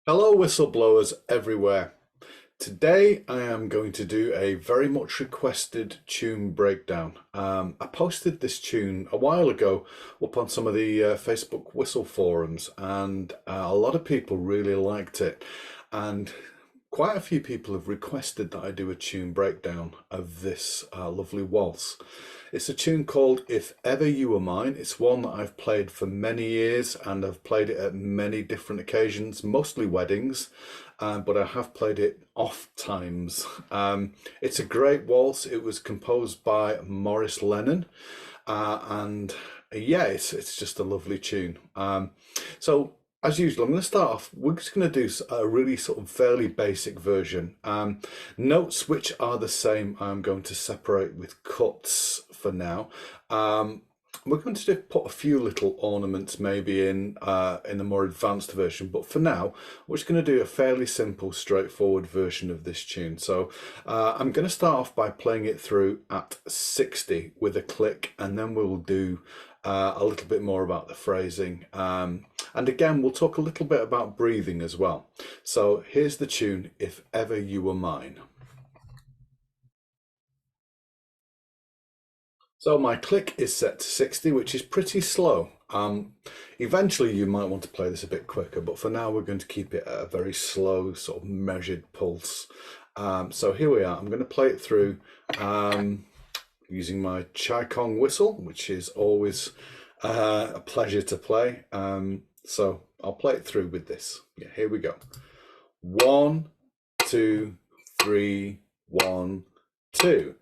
Hello, whistleblowers everywhere. Today I am going to do a very much requested tune breakdown. I posted this tune a while ago up on some of the Facebook whistle forums, and a lot of people really liked it. And quite a few people have requested that I do a tune breakdown of this lovely waltz. It's a tune called If Ever You Were Mine. It's one that I've played for many years and I've played it at many different occasions, mostly weddings, but I have played it oft times. It's a great waltz. It was composed by Maurice Lennon, and yeah, it's just a lovely tune. So as usual, I'm going to start off. We're just going to do a really sort of fairly basic version. Notes which are the same, I'm going to separate with cuts for now. We're going to put a few little ornaments maybe in the more advanced version, but for now, we're just going to do a fairly simple, straightforward version of this tune. So I'm going to start off by playing it through at 60 with a click, and then we'll do a little bit more about the phrasing. And again, we'll talk a little bit about breathing as well. So here's the tune, If Ever You Were Mine. So my click is set to 60, which is pretty slow. Eventually you might want to play this a bit quicker, but for now we're going to keep it at a very slow, sort of measured pulse. So here we are. I'm going to play it through using my Chai Kong whistle, which is always a pleasure to play. So I'll play it through with this. Yeah, here we go. 1, 2, 3, 1, 2.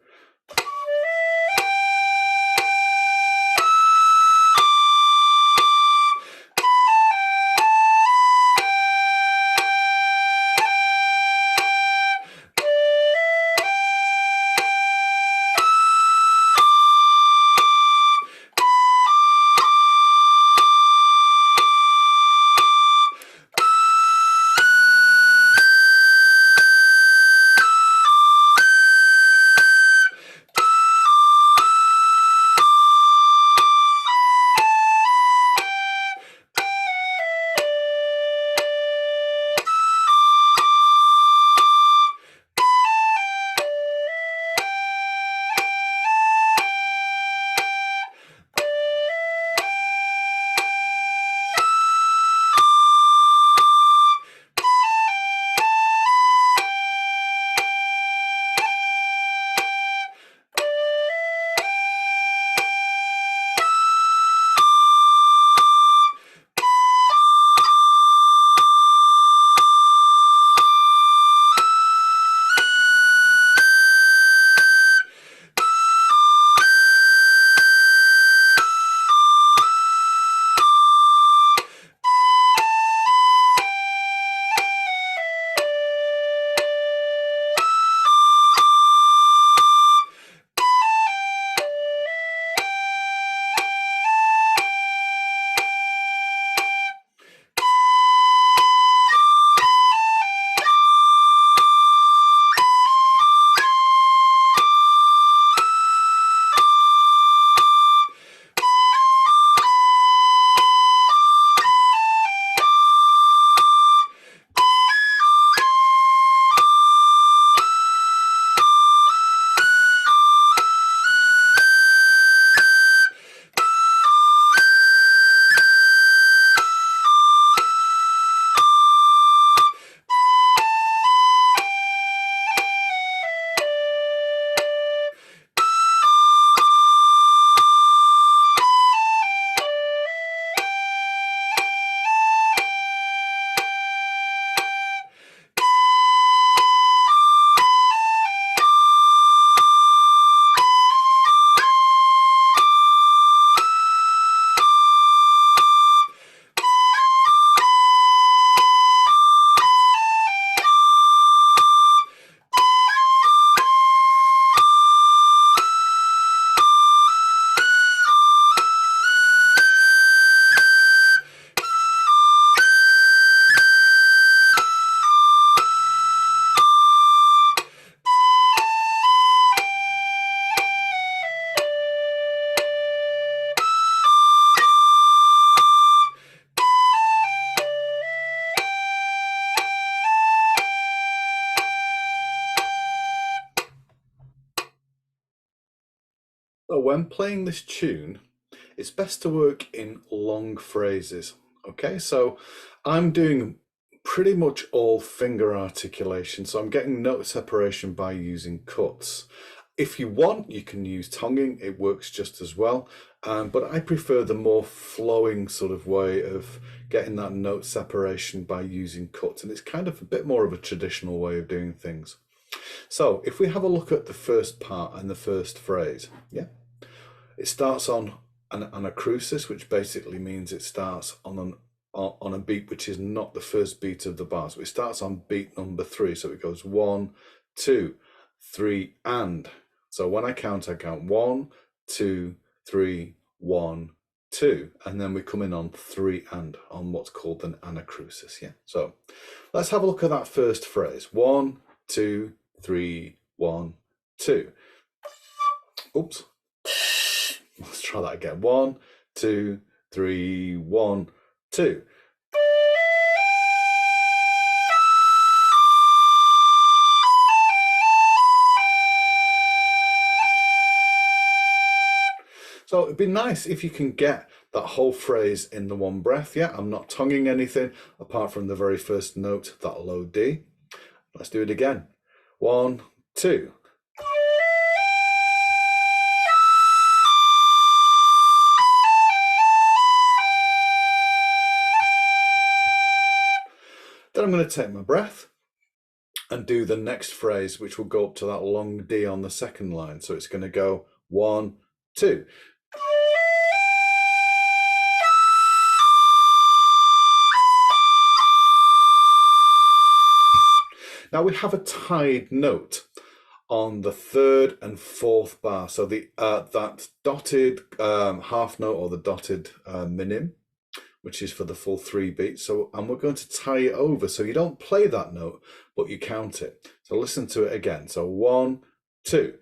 So when playing this tune, it's best to work in long phrases. Okay, so I'm doing pretty much all finger articulation, so I'm getting note separation by using cuts. If you want, you can use tonguing, it works just as well, but I prefer the more flowing sort of way of getting that note separation by using cuts, and it's kind of a bit more of a traditional way of doing things. So if we have a look at the first part and the first phrase, yeah, it starts on an anacrusis, which basically means it starts on a beat which is not the first beat of the bar. So it starts on beat number 3. So it goes 1, 2, 3, and. So when I count 1, 2, 3, 1, 2, and then we come in on 3 and on what's called an anacrusis. Yeah. So let's have a look at that first phrase. 1, 2, 3, 1, 2. Oops. Let's try that again. 1, 2, 3, 1, 2. So it'd be nice if you can get that whole phrase in the one breath. Yeah, I'm not tonguing anything apart from the very first note, that low D. Let's do it again. 1, 2. Then I'm going to take my breath and do the next phrase, which will go up to that long D on the second line. So it's going to go 1, 2. Now we have a tied note on the third and fourth bar. So the that dotted half note, or the dotted minim, which is for the full 3 beats. So, and we're going to tie it over. So you don't play that note, but you count it. So listen to it again. So 1, 2.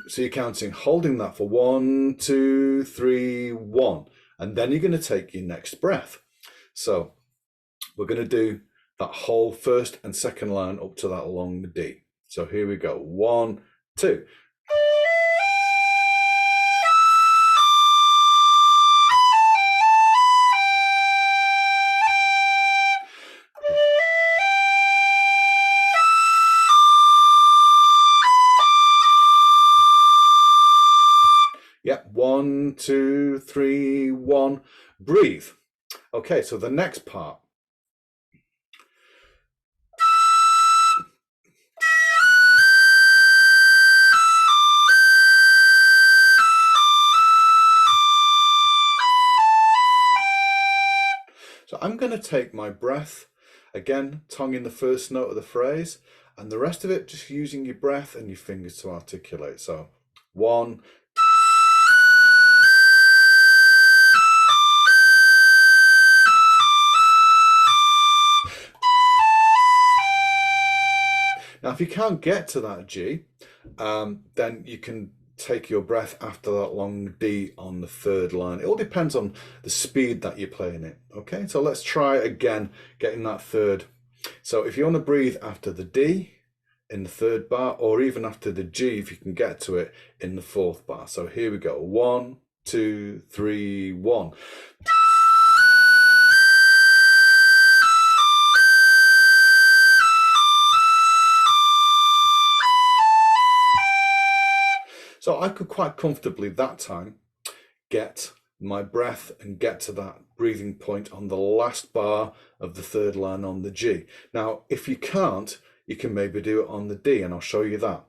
So you're counting, holding that for 1, 2, 3, 1. And then you're going to take your next breath. So we're going to do that whole first and second line up to that long D. So here we go. 1, 2. Yep, 1, 2, 3, 1. Breathe. Okay, so the next part. So I'm going to take my breath, again, tongue in the first note of the phrase, and the rest of it just using your breath and your fingers to articulate. So 1, now, if you can't get to that G, then you can take your breath after that long D on the third line. It all depends on the speed that you're playing it. Okay, so let's try again, getting that third. So if you want to breathe after the D in the third bar, or even after the G, if you can get to it in the fourth bar. So here we go. 1, 2, 3, 1. So I could quite comfortably that time get my breath and get to that breathing point on the last bar of the third line on the G. Now, if you can't, you can maybe do it on the D, and I'll show you that.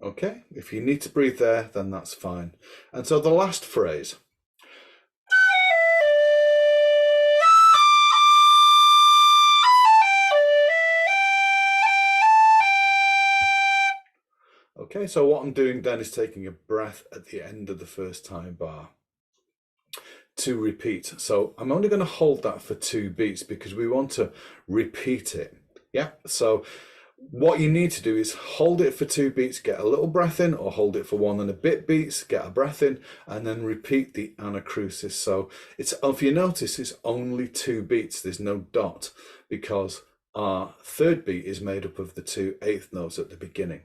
Okay, if you need to breathe there, then that's fine. And so the last phrase. Okay, so what I'm doing then is taking a breath at the end of the first time bar to repeat. So I'm only going to hold that for 2 beats because we want to repeat it. Yeah, so What you need to do is hold it for 2 beats, get a little breath in, or hold it for 1 and a bit beats, get a breath in, and then repeat the anacrusis. So it's, if you notice, it's only 2 beats. There's no dot because our third beat is made up of the 2/8 notes at the beginning.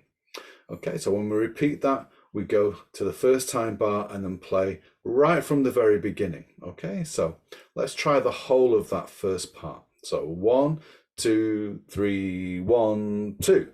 Okay, so when we repeat that, we go to the first time bar and then play right from the very beginning. Okay, so let's try the whole of that first part. So 1, 2, 3, 1, 2.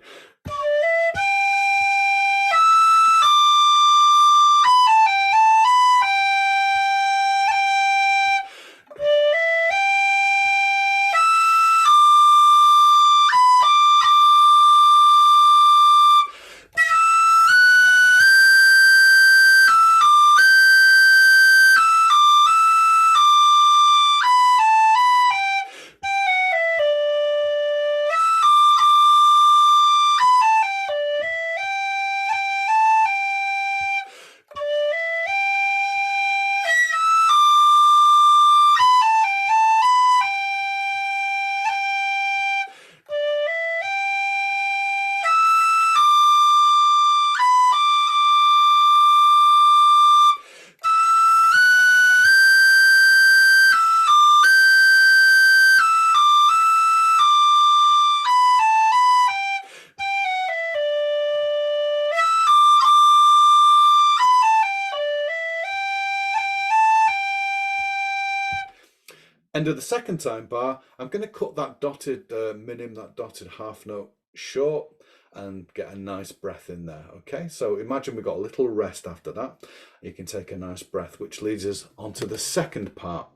End of the second time bar, I'm going to cut that dotted minim, that dotted half note short and get a nice breath in there. Okay, so imagine we've got a little rest after that. You can take a nice breath, which leads us onto the second part,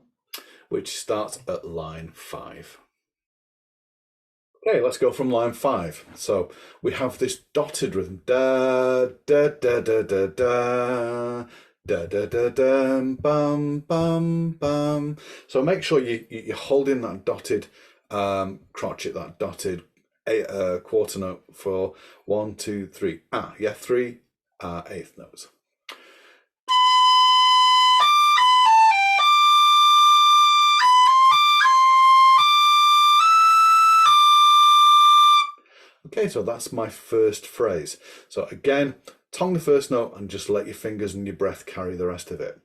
which starts at line 5. Okay, let's go from line 5. So we have this dotted rhythm. Da, da, da, da, da, da. Da, da, da, da, bum, bum, bum. So make sure you're holding that dotted crotchet, that dotted quarter note for 1, 2, 3. Yeah, 3 eighth notes. Okay, so that's my first phrase. So again, tongue the first note and just let your fingers and your breath carry the rest of it.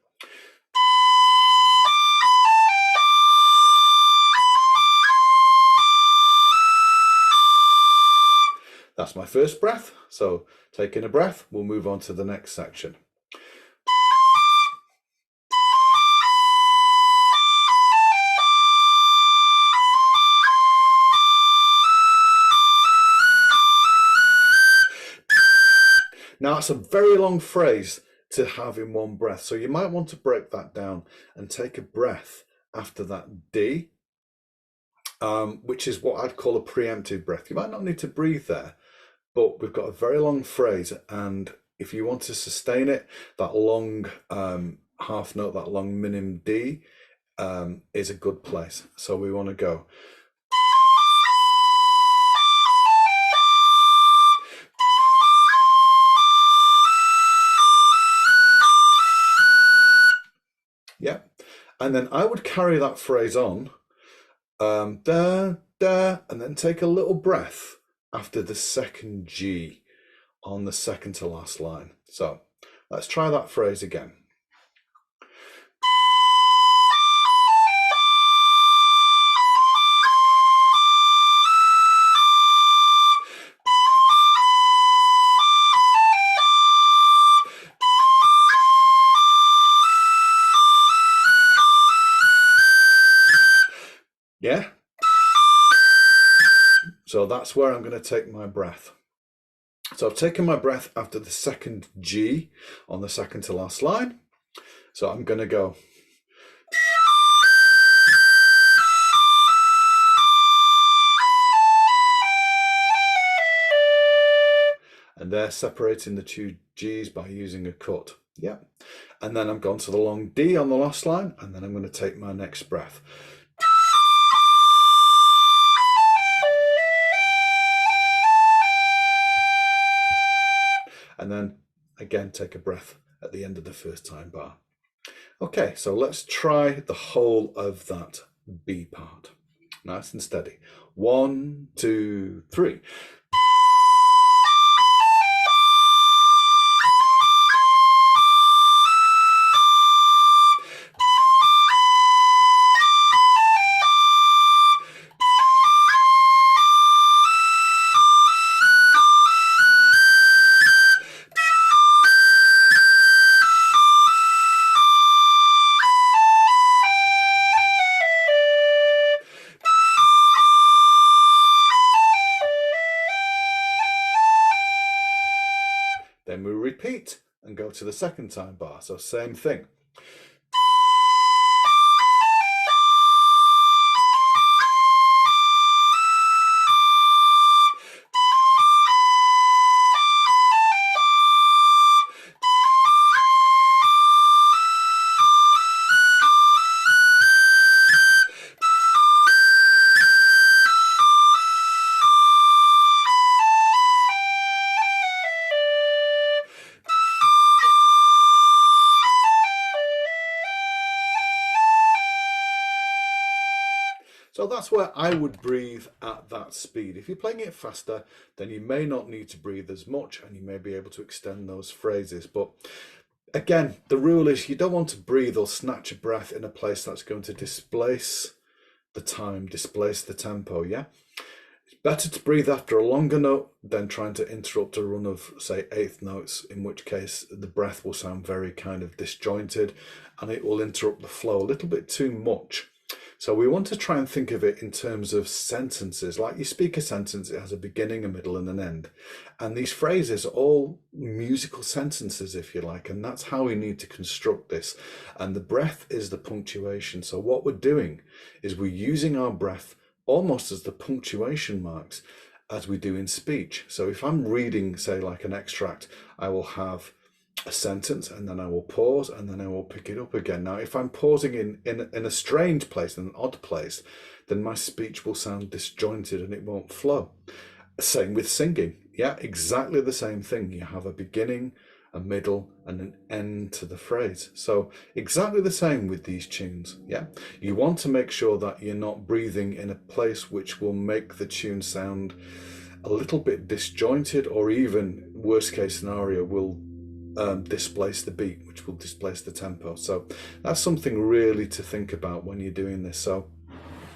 That's my first breath. So taking a breath, we'll move on to the next section. Now, it's a very long phrase to have in one breath, so you might want to break that down and take a breath after that D, which is what I'd call a preemptive breath. You might not need to breathe there, but we've got a very long phrase, and if you want to sustain it, that long half note, that long minim D, is a good place. So we want to go. Yeah, and then I would carry that phrase on, da, da, and then take a little breath after the second G on the second to last line. So let's try that phrase again. Yeah. So that's where I'm going to take my breath. So I've taken my breath after the second G on the second to last line. So I'm going to go. And they're separating the two G's by using a cut. Yeah. And then I've gone to the long D on the last line, and then I'm going to take my next breath. And then again, take a breath at the end of the first time bar. Okay, so let's try the whole of that B part. Nice and steady. 1, 2, 3. repeat and go to the second time bar. So same thing. So that's where I would breathe at that speed. If you're playing it faster, then you may not need to breathe as much and you may be able to extend those phrases. But again, the rule is you don't want to breathe or snatch a breath in a place that's going to displace the time, displace the tempo, yeah? It's better to breathe after a longer note than trying to interrupt a run of, say, eighth notes, in which case the breath will sound very kind of disjointed and it will interrupt the flow a little bit too much. So we want to try and think of it in terms of sentences. Like you speak a sentence, it has a beginning, a middle, and an end. And these phrases are all musical sentences, if you like, and that's how we need to construct this. And the breath is the punctuation. So what we're doing is we're using our breath almost as the punctuation marks as we do in speech. So if I'm reading, say, like an extract, I will have a sentence and then I will pause and then I will pick it up again. Now, if I'm pausing in a strange place, an odd place, then my speech will sound disjointed and it won't flow. Same with singing. Yeah, exactly the same thing. You have a beginning, a middle, and an end to the phrase. So exactly the same with these tunes. Yeah, you want to make sure that you're not breathing in a place which will make the tune sound a little bit disjointed, or even worst case scenario will displace the beat, which will displace the tempo. So that's something really to think about when you're doing this. So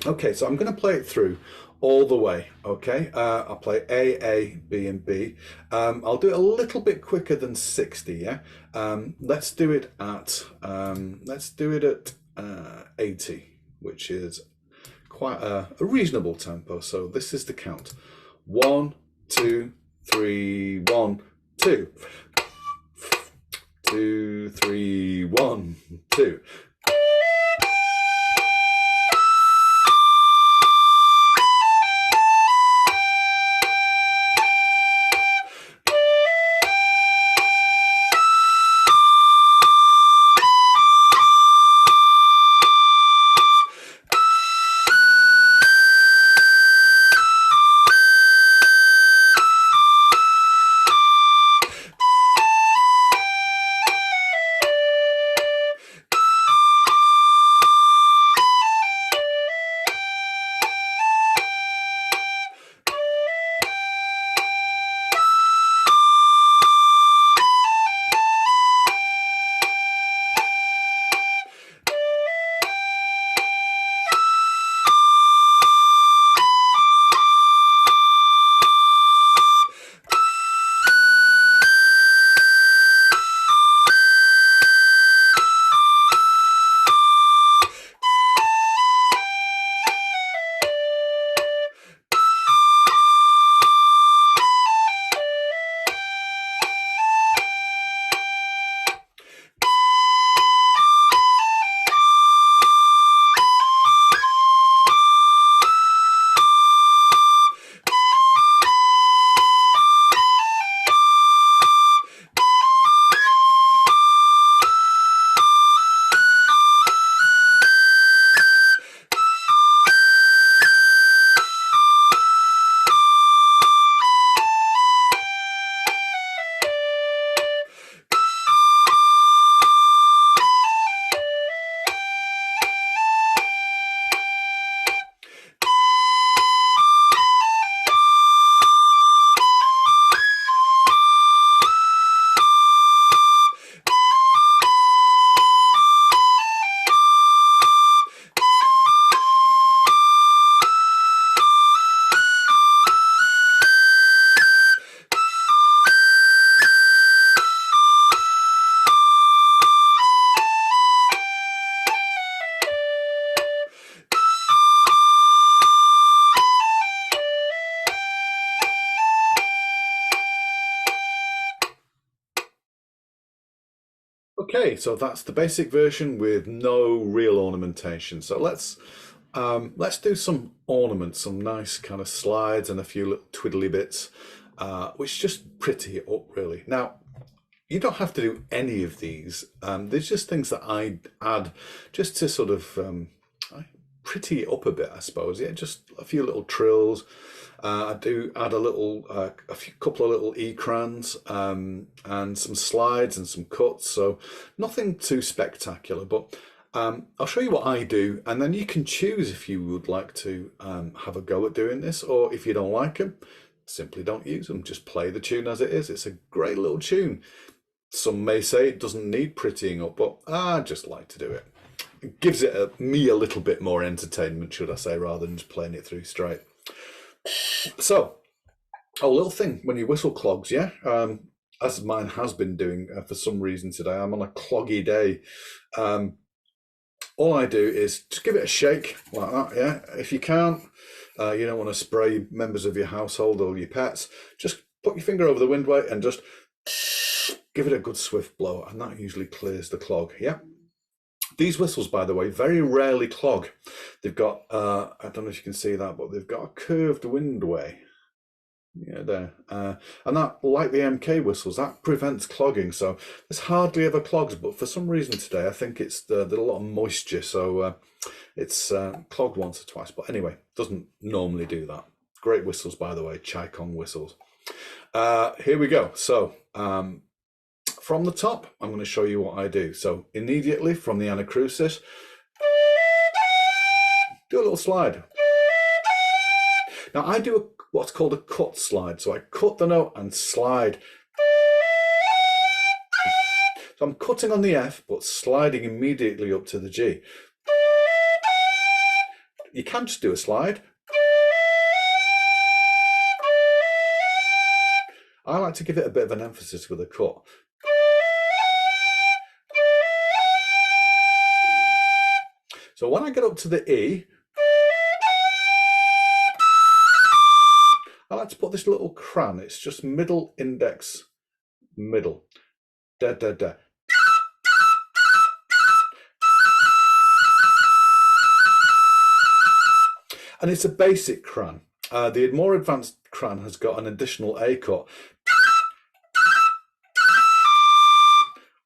okay, so I'm going to play it through all the way. Okay, I'll play A, B, and B. I'll do it a little bit quicker than 60. Yeah, let's do it at 80, which is quite a reasonable tempo. So this is the count: 1, 2, 3, 1, 2. 2, 3, 1, 2. Okay, so that's the basic version with no real ornamentation. So let's do some ornaments, some nice kind of slides and a few little twiddly bits, which just pretty it up really. Now, you don't have to do any of these. There's just things that I add just to sort of pretty it up a bit, I suppose. Yeah, just a few little trills. I do add couple of little ecrans, and some slides and some cuts. So nothing too spectacular, but I'll show you what I do, and then you can choose if you would like to have a go at doing this, or if you don't like them, simply don't use them. Just play the tune as it is. It's a great little tune. Some may say it doesn't need prettying up, but I just like to do it. It gives me a little bit more entertainment, should I say, rather than just playing it through straight. So, a little thing when you whistle clogs, yeah? As mine has been doing for some reason today. I'm on a cloggy day. All I do is just give it a shake like that, yeah? If you can't, you don't want to spray members of your household or your pets, just put your finger over the windway and just give it a good swift blow, and that usually clears the clog, yeah? These whistles, by the way, very rarely clog. They've got, I don't know if you can see that, but they've got a curved windway. Yeah, there. And that, like the MK whistles, that prevents clogging. So there's hardly ever clogs, but for some reason today, I think it's there's a lot of moisture, so it's clogged once or twice. But anyway, doesn't normally do that. Great whistles, by the way, Chai Kong whistles. Here we go. So from the top, I'm going to show you what I do. So immediately from the anacrusis, do a little slide. Now I do what's called a cut slide. So I cut the note and slide. So I'm cutting on the F, but sliding immediately up to the G. You can just do a slide. I like to give it a bit of an emphasis with a cut. So when I get up to the E, I like to put this little cran. It's just middle, index, middle. Da, da, da. And it's a basic cran. The more advanced cran has got an additional A cut.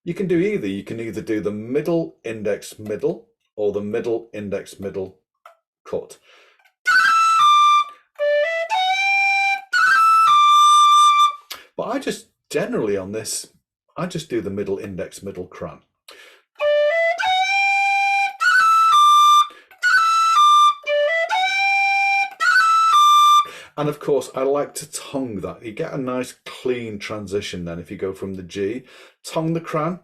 You can do either. You can either do the middle, index, middle, or the middle, index, middle cut. But I just generally on this, I just do the middle, index, middle cran. And of course, I like to tongue that. You get a nice clean transition then if you go from the G, tongue the cran.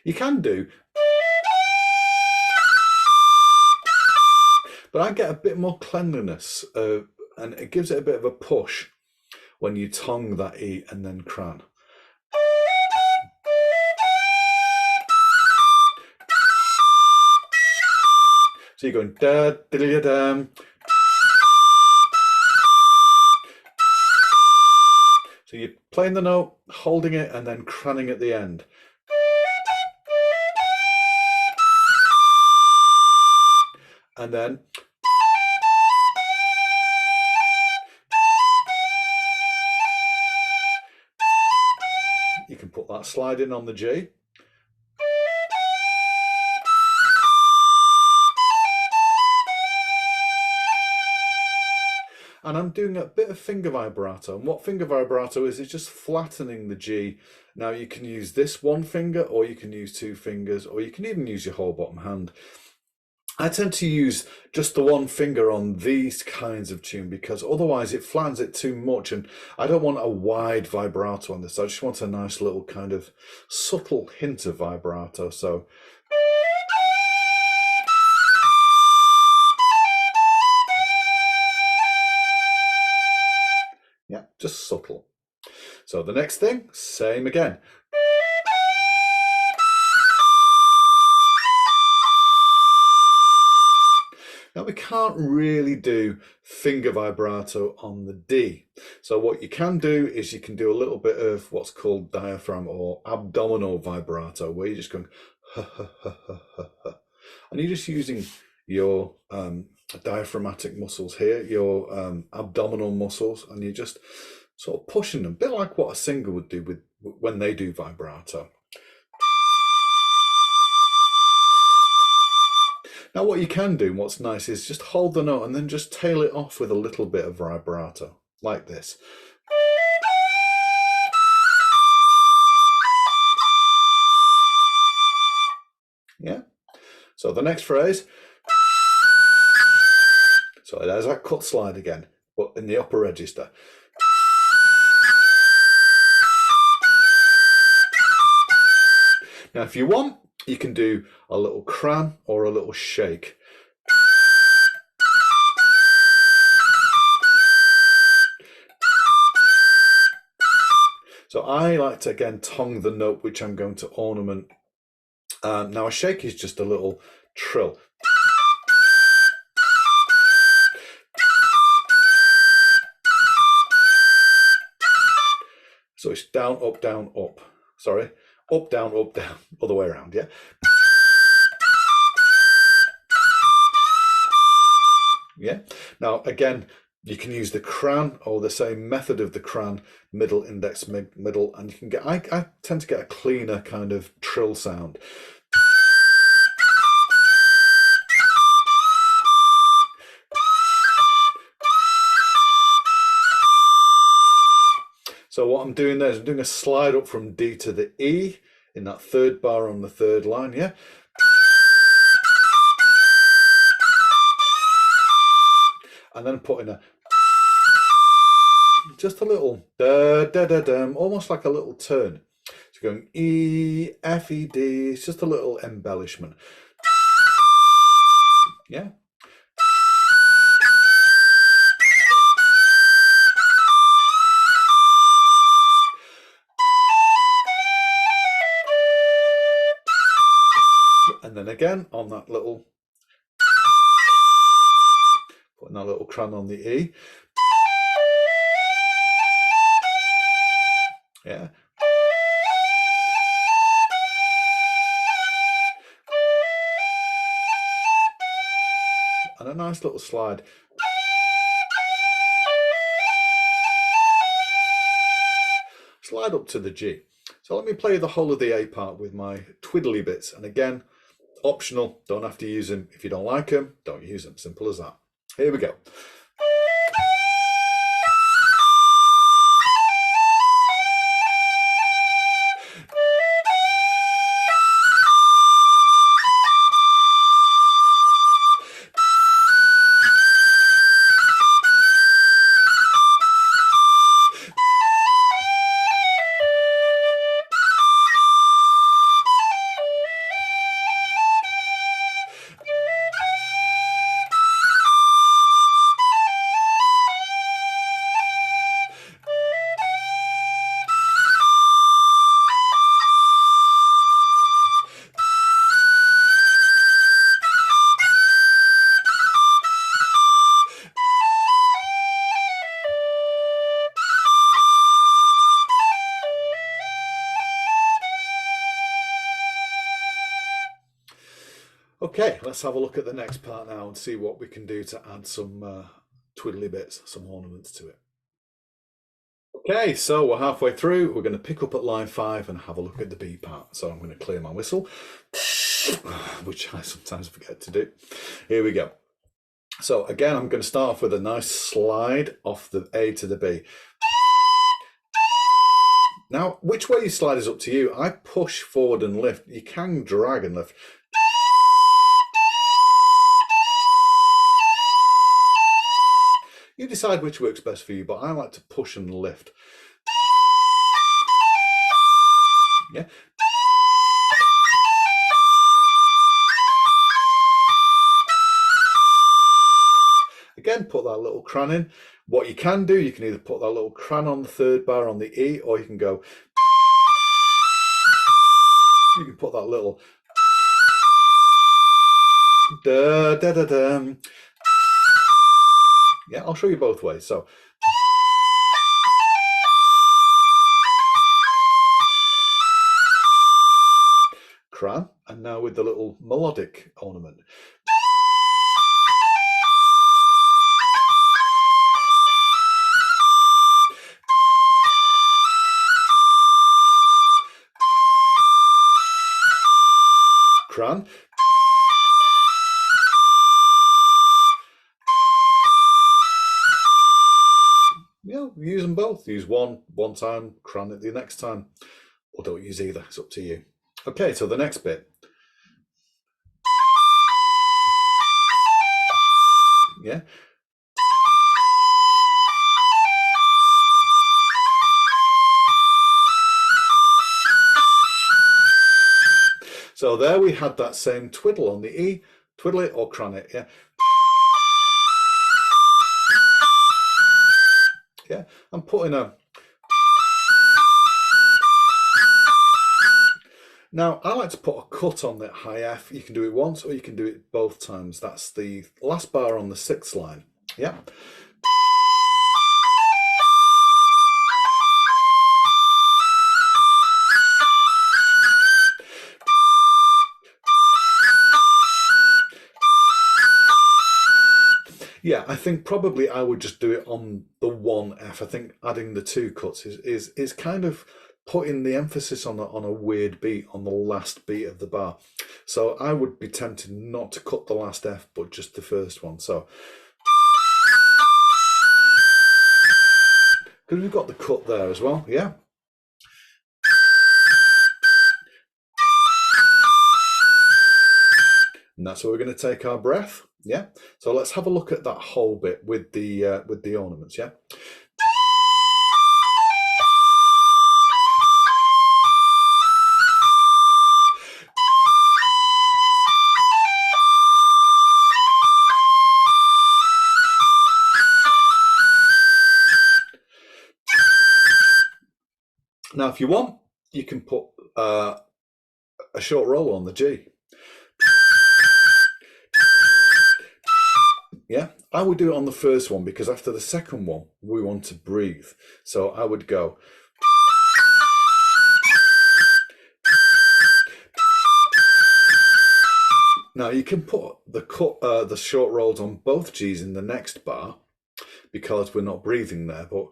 You can do, but I get a bit more cleanliness and it gives it a bit of a push when you tongue that E and then cran. So you're going da da da. So you're playing the note, holding it, and then cranning at the end. And then you can put that slide in on the G. And I'm doing a bit of finger vibrato. And what finger vibrato is just flattening the G. Now you can use this one finger, or you can use two fingers, or you can even use your whole bottom hand. I tend to use just the one finger on these kinds of tune because otherwise it flattens it too much, and I don't want a wide vibrato on this. I just want a nice little kind of subtle hint of vibrato. So yeah, just subtle. So the next thing, same again. Now Now we can't really do finger vibrato on the D. So what you can do is you can do a little bit of what's called diaphragm or abdominal vibrato, where you're just going ha ha ha ha ha ha. And you're just using your diaphragmatic muscles here, your abdominal muscles, and you're just sort of pushing them, a bit like what a singer would do with when they do vibrato. Now what you can do, what's nice, is just hold the note and then just tail it off with a little bit of vibrato, like this. Yeah? So the next phrase, so there's that cut slide again, but in the upper register. Now if you want, you can do a little cran or a little shake. So I like to again tongue the note which I'm going to ornament. Now a shake is just a little trill. So it's down, up. Sorry, up, down, other way around, yeah? Yeah. Now, again, you can use the cran or the same method of the cran, middle, index, middle, and you can get, I tend to get a cleaner kind of trill sound. So what I'm doing there is I'm doing a slide up from D to the E in that third bar on the third line, yeah? And then putting a just a little da da da dum, almost like a little turn. So going E, F, E, D, it's just a little embellishment. Yeah. And then again on that little, putting that little cran on the E. Yeah. And a nice little slide. Slide up to the G. So let me play the whole of the A part with my twiddly bits. And again, optional, don't have to use them. If you don't like them, don't use them. Simple as that. Here we go. Okay, let's have a look at the next part now and see what we can do to add some twiddly bits, some ornaments to it. Okay, so we're halfway through. We're going to pick up at line 5 and have a look at the B part. So I'm going to clear my whistle, which I sometimes forget to do. Here we go. So again, I'm going to start off with a nice slide off the A to the B. Now, which way you slide is up to you. I push forward and lift. You can drag and lift. You decide which works best for you, but I like to push and lift. Yeah. Again, put that little cran in. What you can do, you can either put that little cran on the third bar on the E, or you can go. You can put that little da da da da Yeah, I'll show you both ways. So cran, and now with the little melodic ornament. Cran. Yeah, use them both. Use one time, cran it the next time, or don't use either. It's up to you. Okay, so the next bit. Yeah. So there we had that same twiddle on the E, twiddle it or cran it, yeah. Yeah, I'm putting a... Now, I like to put a cut on that high F. You can do it once or you can do it both times. That's the last bar on the 6th line, yeah. Yeah, I think probably I would just do it on the 1F. I think adding the 2 cuts is kind of putting the emphasis on a weird beat, on the last beat of the bar. So I would be tempted not to cut the last F, but just the first one. So, because we've got the cut there as well, yeah. And that's where we're going to take our breath, yeah. So let's have a look at that whole bit with the ornaments, yeah. Now, if you want, you can put a short roll on the G. Yeah, I would do it on the first one because after the second one, we want to breathe. So I would go. Now you can put the short rolls on both G's in the next bar because we're not breathing there. But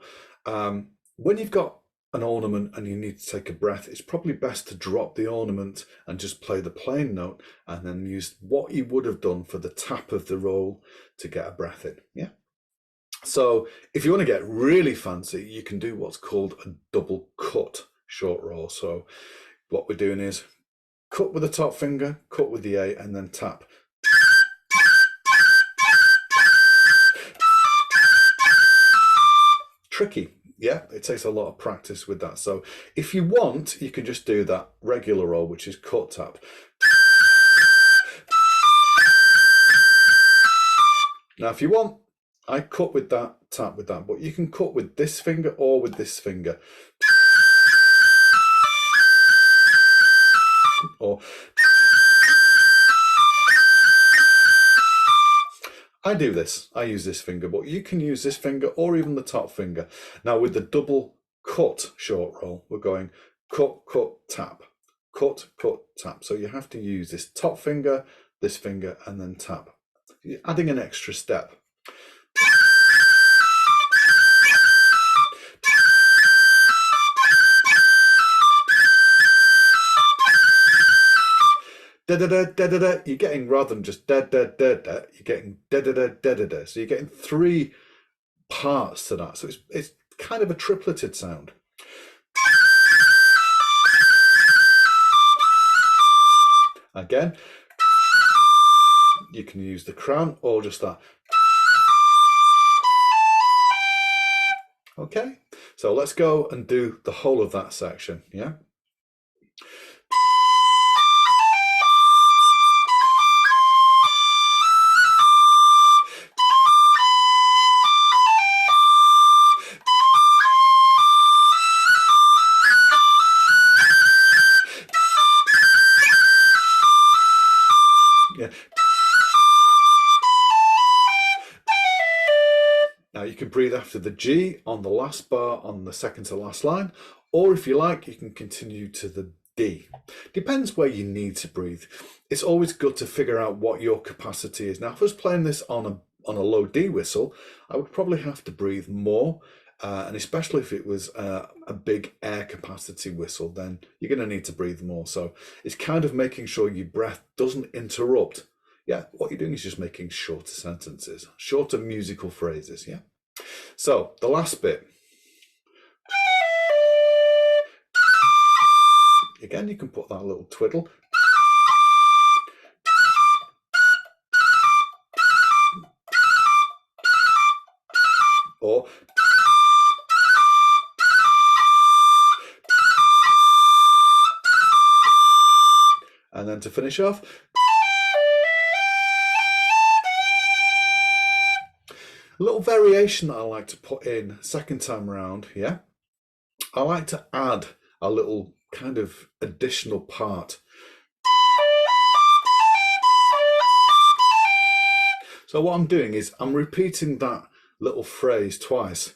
when you've got an ornament and you need to take a breath, it's probably best to drop the ornament and just play the plain note and then use what you would have done for the tap of the roll to get a breath in. Yeah. So if you want to get really fancy, you can do what's called a double cut short roll. So what we're doing is cut with the top finger, cut with the A, and then tap. Tricky. Yeah, it takes a lot of practice with that. So if you want, you can just do that regular roll, which is cut tap. Now, if you want, I cut with that, tap with that, but you can cut with this finger or with this finger. Or I do this, I use this finger, but you can use this finger or even the top finger. Now with the double cut short roll, we're going cut, cut, tap, cut, cut, tap. So you have to use this top finger, this finger, and then tap. You're adding an extra step. Da da da da da da. You're getting, rather than just da da da da, you're getting da da da da da da. So you're getting 3 parts to that. So it's kind of a tripleted sound. Again, you can use the crown or just that. Okay, so let's go and do the whole of that section, yeah? Yeah. can breathe after the G on the last bar on the second to last line, or if you like, you can continue to the D. Depends where you need to breathe. It's always good to figure out what your capacity is. Now, if I was playing this on a low D whistle, I would probably have to breathe more, and especially if it was a big air capacity whistle, then you're going to need to breathe more. So it's kind of making sure your breath doesn't interrupt. Yeah, what you're doing is just making shorter sentences, shorter musical phrases, yeah? So the last bit. Again, you can put that little twiddle. Or and then to finish off, a little variation that I like to put in second time around, yeah? I like to add a little kind of additional part. So what I'm doing is I'm repeating that little phrase twice.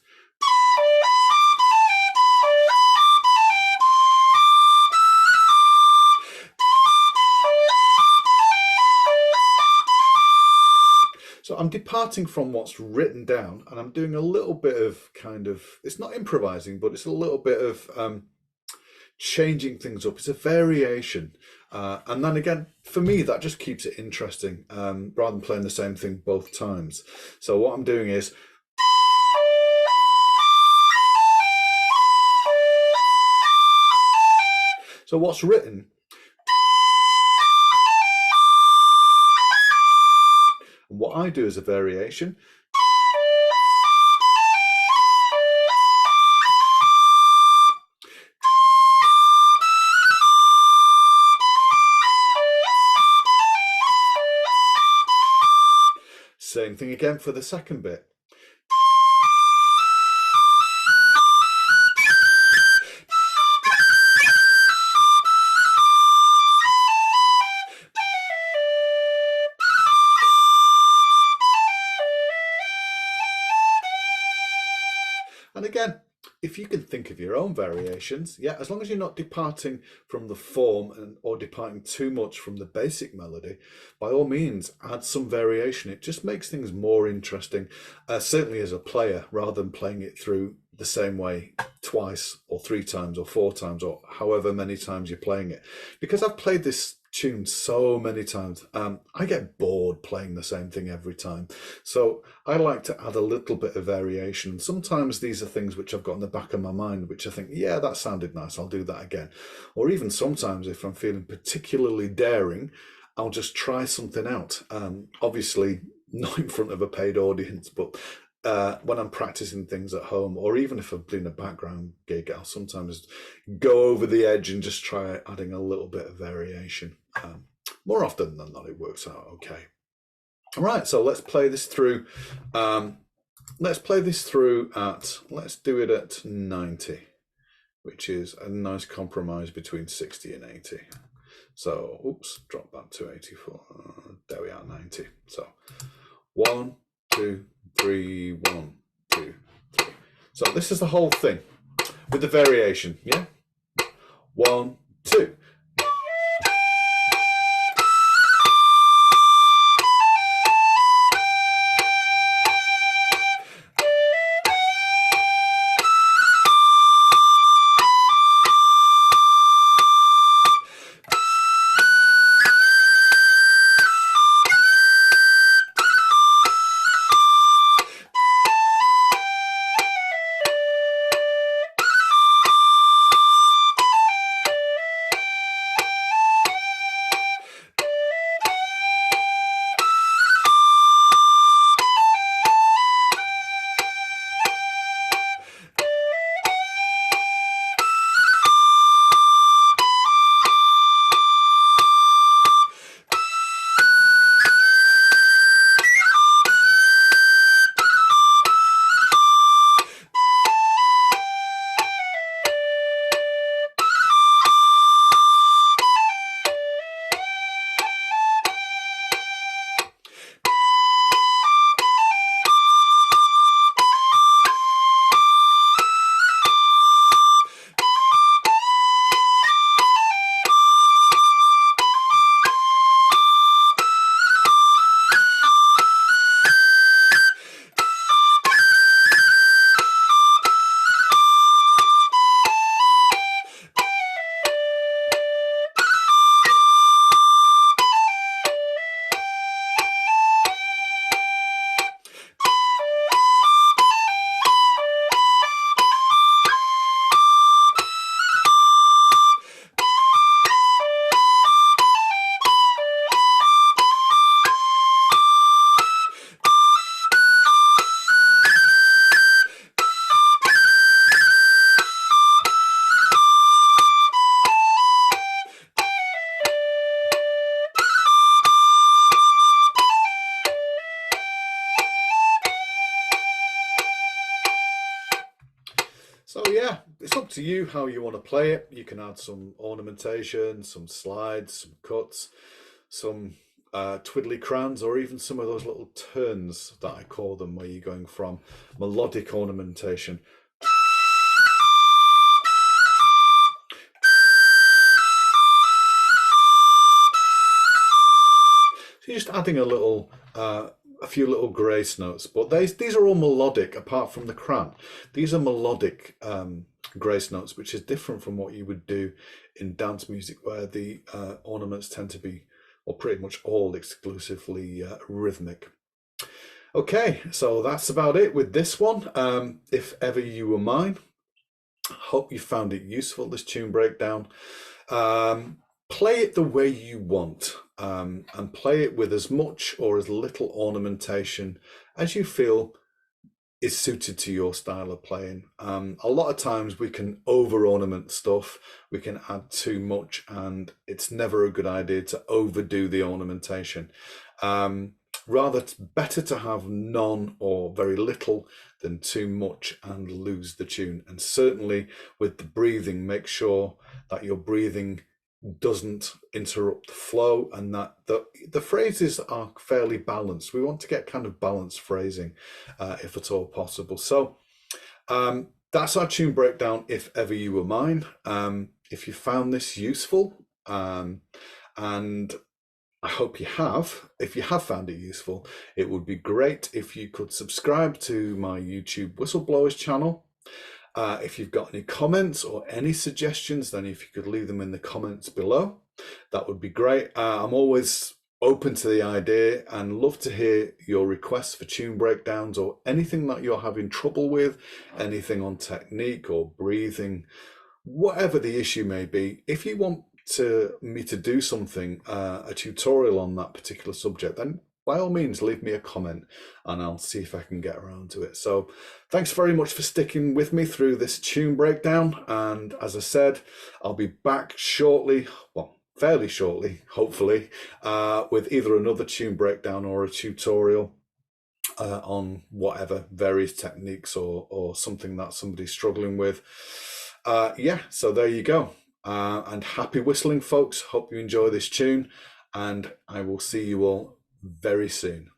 So I'm departing from what's written down, and I'm doing a little bit of it's not improvising, but it's a little bit of changing things up. It's a variation. And then again, for me, that just keeps it interesting, rather than playing the same thing both times. So what I'm doing is, so what's written, and what I do as a variation, same thing again for the second bit. And again, if you can think of your own variations, yeah, as long as you're not departing from the form or departing too much from the basic melody, by all means, add some variation. It just makes things more interesting, certainly as a player, rather than playing it through the same way twice or three times or four times or however many times you're playing it. Because I've played this tune so many times, I get bored playing the same thing every time. So I like to add a little bit of variation. Sometimes these are things which I've got in the back of my mind, which I think, yeah, that sounded nice, I'll do that again. Or even sometimes if I'm feeling particularly daring, I'll just try something out. Obviously not in front of a paid audience, but when I'm practicing things at home, or even if I'm doing a background gig, I'll sometimes go over the edge and just try adding a little bit of variation. More often than not, it works out okay. All right, so let's play this through. Let's do it at 90, which is a nice compromise between 60 and 80. So, oops, drop that to 84. There we are, 90. So, 1, 2, 3, 1, 2, 3. So this is the whole thing with the variation, yeah? 1, 2. So yeah, it's up to you how you want to play it. You can add some ornamentation, some slides, some cuts, some twiddly crayons, or even some of those little turns that I call them, where you're going from melodic ornamentation so you're just adding a few little grace notes, but these are all melodic apart from the crayon. These are melodic grace notes, which is different from what you would do in dance music, where the ornaments tend to be, or pretty much all, exclusively rhythmic. Okay, so that's about it with this one. If ever you were mine, hope you found it useful, this tune breakdown. Play it the way you want, and play it with as much or as little ornamentation as you feel is suited to your style of playing. A lot of times we can over ornament stuff, we can add too much, and it's never a good idea to overdo the ornamentation. Rather, it's better to have none or very little than too much and lose the tune. And certainly with the breathing, make sure that your breathing doesn't interrupt the flow, and that the phrases are fairly balanced. We want to get kind of balanced phrasing if at all possible. So that's our tune breakdown, If Ever You Were Mine. If you found this useful, and I hope you have. If you have found it useful, it would be great if you could subscribe to my YouTube Whistleblowers channel. If you've got any comments or any suggestions, then if you could leave them in the comments below, that would be great. I'm always open to the idea and love to hear your requests for tune breakdowns, or anything that you're having trouble with, anything on technique or breathing, whatever the issue may be. If you want me to do something, a tutorial on that particular subject, then by all means leave me a comment and I'll see if I can get around to it. So thanks very much for sticking with me through this tune breakdown, and as I said, I'll be back shortly, well, fairly shortly, hopefully, with either another tune breakdown or a tutorial on whatever, various techniques or something that somebody's struggling with. Yeah, so there you go. And happy whistling, folks. Hope you enjoy this tune, and I will see you all very soon.